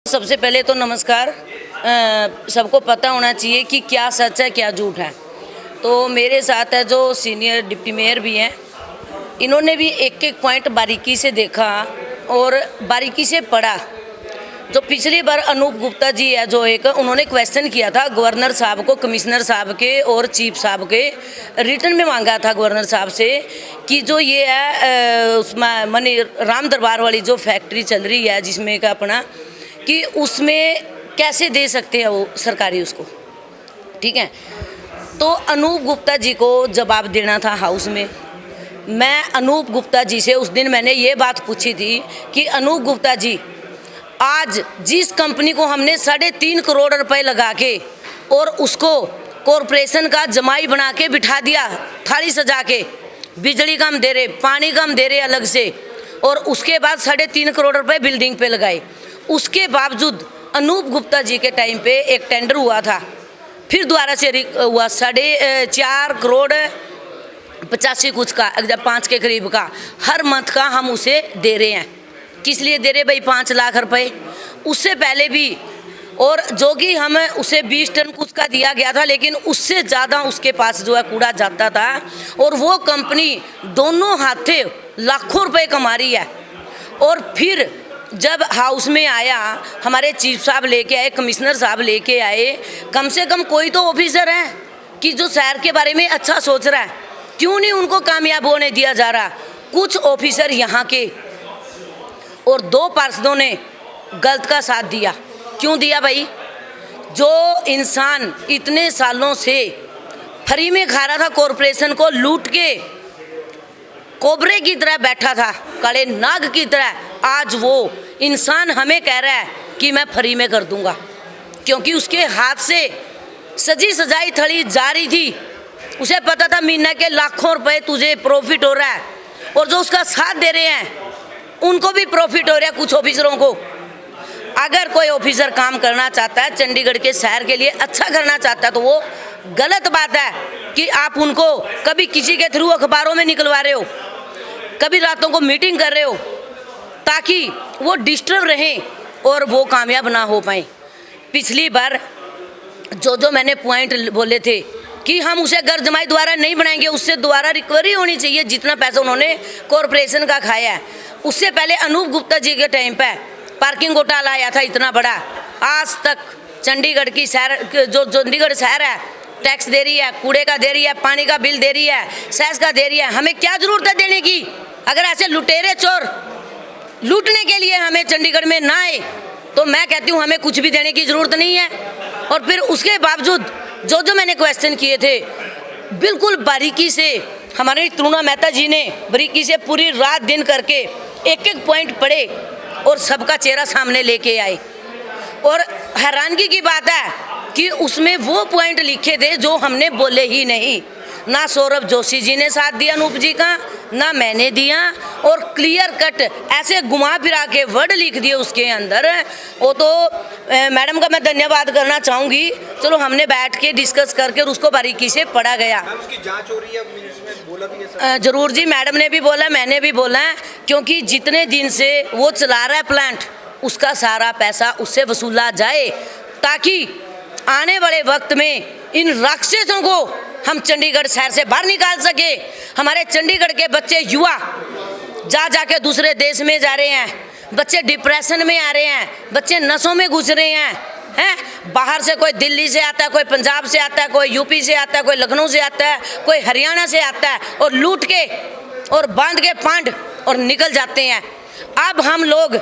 सबसे पहले तो नमस्कार। सबको पता होना चाहिए कि क्या सच है क्या झूठ है। तो मेरे साथ है जो सीनियर डिप्टी मेयर भी हैं, इन्होंने भी एक एक पॉइंट बारीकी से देखा और बारीकी से पढ़ा। जो पिछली बार अनूप गुप्ता जी है जो एक उन्होंने क्वेश्चन किया था गवर्नर साहब को, कमिश्नर साहब के और चीफ साहब के, रिटर्न में मांगा था गवर्नर साहब से कि जो ये है उसमें मनी राम दरबार वाली जो फैक्ट्री चल रही है जिसमें का अपना कि उसमें कैसे दे सकते हैं वो सरकारी उसको, ठीक है। तो अनूप गुप्ता जी को जवाब देना था हाउस में। मैं अनूप गुप्ता जी से उस दिन मैंने ये बात पूछी थी कि अनूप गुप्ता जी, आज जिस कंपनी को हमने 3.5 करोड़ रुपए लगा के और उसको कॉरपोरेशन का जमाई बना के बिठा दिया, थाली सजा के, बिजली कम दे रहे, पानी कम दे रहे अलग से, और उसके बाद 3.5 करोड़ रुपए बिल्डिंग पे लगाए। उसके बावजूद अनूप गुप्ता जी के टाइम पे एक टेंडर हुआ था, फिर दोबारा से हुआ 4.5 करोड़ 85 कुछ का, 5 के करीब का, हर मंथ का हम उसे दे रहे हैं। किस लिए दे रहे भाई? 5 लाख रुपए। उससे पहले भी, और जो कि हम उसे 20 टन कुछ का दिया गया था, लेकिन उससे ज़्यादा उसके पास जो है कूड़ा जाता था, और वो कंपनी दोनों हाथे लाखों रुपए कमा रही है। और फिर जब हाउस में आया, हमारे चीफ साहब लेके आए, कमिश्नर साहब लेके आए, कम से कम कोई तो ऑफिसर है कि जो शहर के बारे में अच्छा सोच रहा है, क्यों नहीं उनको कामयाब होने दिया जा रहा? कुछ ऑफिसर यहाँ के और 2 पार्षदों ने गलत का साथ दिया। क्यों दिया भाई? जो इंसान इतने सालों से फ्री में खा रहा था, कॉरपोरेशन को लूट के कोबरे की तरह बैठा था, काले नाग की तरह, आज वो इंसान हमें कह रहा है कि मैं फ्री में कर दूंगा, क्योंकि उसके हाथ से सजी सजाई थड़ी जा रही थी। उसे पता था महीने के लाखों रुपए तुझे प्रॉफिट हो रहा है, और जो उसका साथ दे रहे हैं उनको भी प्रॉफिट हो रहा है, कुछ ऑफिसरों को। अगर कोई ऑफिसर काम करना चाहता है, चंडीगढ़ के शहर के लिए अच्छा करना चाहता है, तो वो गलत बात है कि आप उनको कभी किसी के थ्रू अखबारों में निकलवा रहे हो, कभी रातों को मीटिंग कर रहे हो, ताकि वो डिस्टर्ब रहें और वो कामयाब ना हो पाए। पिछली बार जो मैंने पॉइंट बोले थे कि हम उसे घर जमाई दोबारा नहीं बनाएंगे, उससे दोबारा रिकवरी होनी चाहिए जितना पैसा उन्होंने कॉरपोरेशन का खाया है। उससे पहले अनूप गुप्ता जी के टाइम पे पार्किंग घोटाला आया था इतना बड़ा, आज तक चंडीगढ़ की शहर, जो चंडीगढ़ शहर है, टैक्स दे रही है, कूड़े का दे रही है, पानी का बिल दे रही है, सेस का दे रही है। हमें क्या जरूरत है देने की? अगर ऐसे लुटेरे चोर लूटने के लिए हमें चंडीगढ़ में ना आए, तो मैं कहती हूँ हमें कुछ भी देने की जरूरत नहीं है। और फिर उसके बावजूद जो मैंने क्वेश्चन किए थे, बिल्कुल बारीकी से हमारी तरुणा मेहता जी ने बारीकी से पूरी रात दिन करके एक एक पॉइंट पढ़े और सबका चेहरा सामने लेके आए। और हैरानगी की बात है कि उसमें वो पॉइंट लिखे थे जो हमने बोले ही नहीं। ना सौरभ जोशी जी ने साथ दिया अनूप जी का, ना मैंने दिया, और क्लियर कट ऐसे घुमा फिरा के वर्ड लिख दिए उसके अंदर। वो तो मैडम का मैं धन्यवाद करना चाहूँगी। चलो हमने बैठ के डिस्कस करके और उसको बारीकी से पढ़ा गया। उसकी जांच हो रही है, बोला भी है जरूर जी, मैडम ने भी बोला, मैंने भी बोला, क्योंकि जितने दिन से वो चला रहा है प्लांट, उसका सारा पैसा उससे वसूला जाए, ताकि आने वाले वक्त में इन राक्षसों को हम चंडीगढ़ शहर से बाहर निकाल सके। हमारे चंडीगढ़ के बच्चे, युवा जाके दूसरे देश में जा रहे हैं, बच्चे डिप्रेशन में आ रहे हैं, बच्चे नशों में घुस रहे हैं। बाहर से कोई दिल्ली से आता है, कोई पंजाब से आता है, कोई यूपी से आता है, कोई लखनऊ से आता है, कोई हरियाणा से आता है, और लूट के और बांध के पांड और निकल जाते हैं। अब हम लोग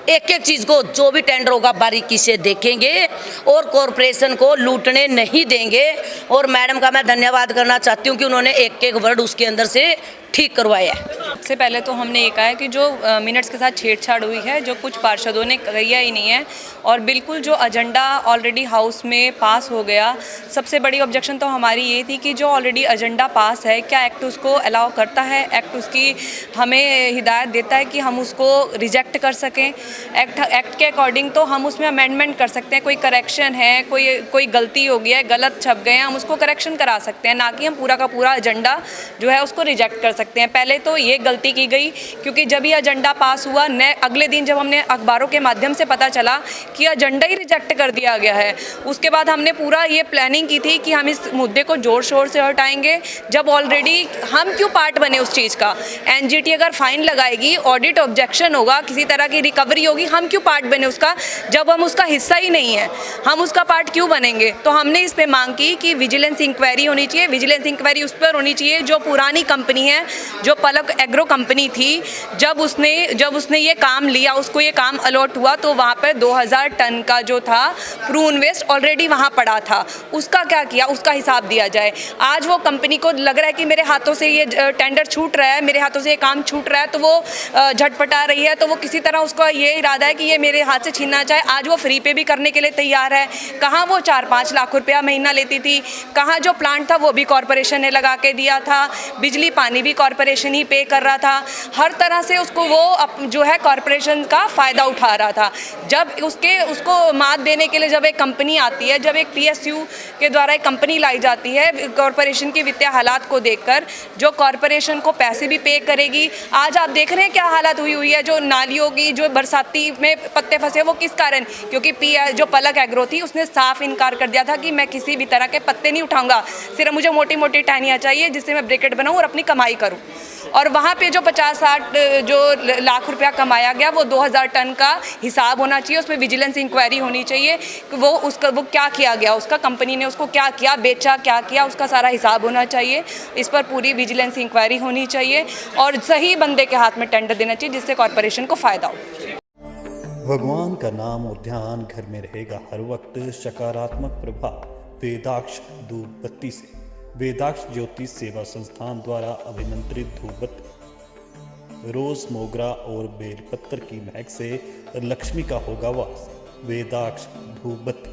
एक एक चीज़ को, जो भी टेंडर होगा, बारीकी से देखेंगे और कॉरपोरेशन को लूटने नहीं देंगे। और मैडम का मैं धन्यवाद करना चाहती हूँ कि उन्होंने एक एक वर्ड उसके अंदर से ठीक करवाया है। सबसे पहले तो हमने ये कहा है कि जो मिनट्स के साथ छेड़छाड़ हुई है, जो कुछ पार्षदों ने किया ही नहीं है, और बिल्कुल जो एजेंडा ऑलरेडी हाउस में पास हो गया। सबसे बड़ी ऑब्जेक्शन तो हमारी ये थी कि जो ऑलरेडी एजेंडा पास है, क्या एक्ट उसको अलाउ करता है? एक्ट उसकी हमें हिदायत देता है कि हम उसको रिजेक्ट कर सकें। एक्ट के अकॉर्डिंग तो हम उसमें अमेंडमेंट कर सकते हैं, कोई करेक्शन है, कोई गलती हो गया है, गलत छप गए हैं, हम उसको करेक्शन करा सकते हैं, ना कि हम पूरा का पूरा एजेंडा जो है उसको रिजेक्ट कर सकते हैं। सकते हैं। पहले तो ये गलती की गई क्योंकि जब ये एजेंडा पास हुआ न अगले दिन जब हमने अखबारों के माध्यम से पता चला कि एजेंडा ही रिजेक्ट कर दिया गया है, उसके बाद हमने पूरा ये प्लानिंग की थी कि हम इस मुद्दे को जोर शोर से हटाएंगे। जब ऑलरेडी हम क्यों पार्ट बने उस चीज़ का, एनजीटी अगर फाइन लगाएगी, ऑडिट ऑब्जेक्शन होगा, किसी तरह की रिकवरी होगी, हम क्यों पार्ट बने उसका जब हम उसका हिस्सा ही नहीं है, हम उसका पार्ट क्यों बनेंगे। तो हमने इस पे मांग की कि विजिलेंस इंक्वायरी होनी चाहिए। विजिलेंस इंक्वायरी उस पर होनी चाहिए जो पुरानी कंपनी है, जो पलक एग्रो कंपनी थी, जब उसने ये काम लिया, उसको ये काम अलॉट हुआ तो वहाँ पर 2000 टन का जो था प्रून वेस्ट ऑलरेडी वहाँ पड़ा था, उसका क्या किया, उसका हिसाब दिया जाए। आज वो कंपनी को लग रहा है कि मेरे हाथों से ये टेंडर छूट रहा है, मेरे हाथों से ये काम छूट रहा है, तो वो झटपटा रही है, तो वो किसी तरह उसका ये इरादा है कि ये मेरे हाथ से छीनना चाहे। आज वो फ्री पे भी करने के लिए तैयार है। कहाँ वो 4-5 लाख रुपया महीना लेती थी, कहाँ जो प्लांट था वो भी कॉरपोरेशन ने लगा के दिया था, बिजली पानी भी कॉरपोरेशन ही पे कर रहा था, हर तरह से उसको वो जो है कॉरपोरेशन का फ़ायदा उठा रहा था। जब उसको मात देने के लिए जब एक कंपनी आती है, जब एक पीएसयू के द्वारा एक कंपनी लाई जाती है कॉरपोरेशन के वित्तीय हालात को देखकर, जो कॉरपोरेशन को पैसे भी पे करेगी। आज आप देख रहे हैं क्या हालत हुई है, जो नालियों की जो बरसाती में पत्ते फंसे, वो किस कारण, क्योंकि जो पलक एग्रो थी उसने साफ इनकार कर दिया था कि मैं किसी भी तरह के पत्ते नहीं उठाऊंगा, सिर्फ मुझे मोटी मोटी टहनियाँ चाहिए जिससे मैं ब्रैकेट बनाऊँ और अपनी कमाई करूँ। और वहाँ पे जो 50-60 जो लाख रुपया कमाया गया वो 2000 टन का हिसाब होना चाहिए, उसमें विजिलेंस इंक्वायरी होनी चाहिए कि वो क्या किया गया, उसका कंपनी ने उसको क्या किया, बेचा क्या किया, उसका सारा हिसाब होना चाहिए। इस पर पूरी विजिलेंस इंक्वायरी होनी चाहिए और सही बंदे के हाथ में टेंडर देना चाहिए जिससे कॉरपोरेशन को फ़ायदा हो। भगवान का नाम और ध्यान घर में रहेगा हर वक्त, सकारात्मक प्रभाव वेदाक्ष धूप बत्ती से। वेदाक्ष ज्योतिष सेवा संस्थान द्वारा अभिमंत्रित धूप बत्ती रोज मोगरा और बेलपत्र की महक से लक्ष्मी का होगा वास। वेदाक्ष धूप बत्ती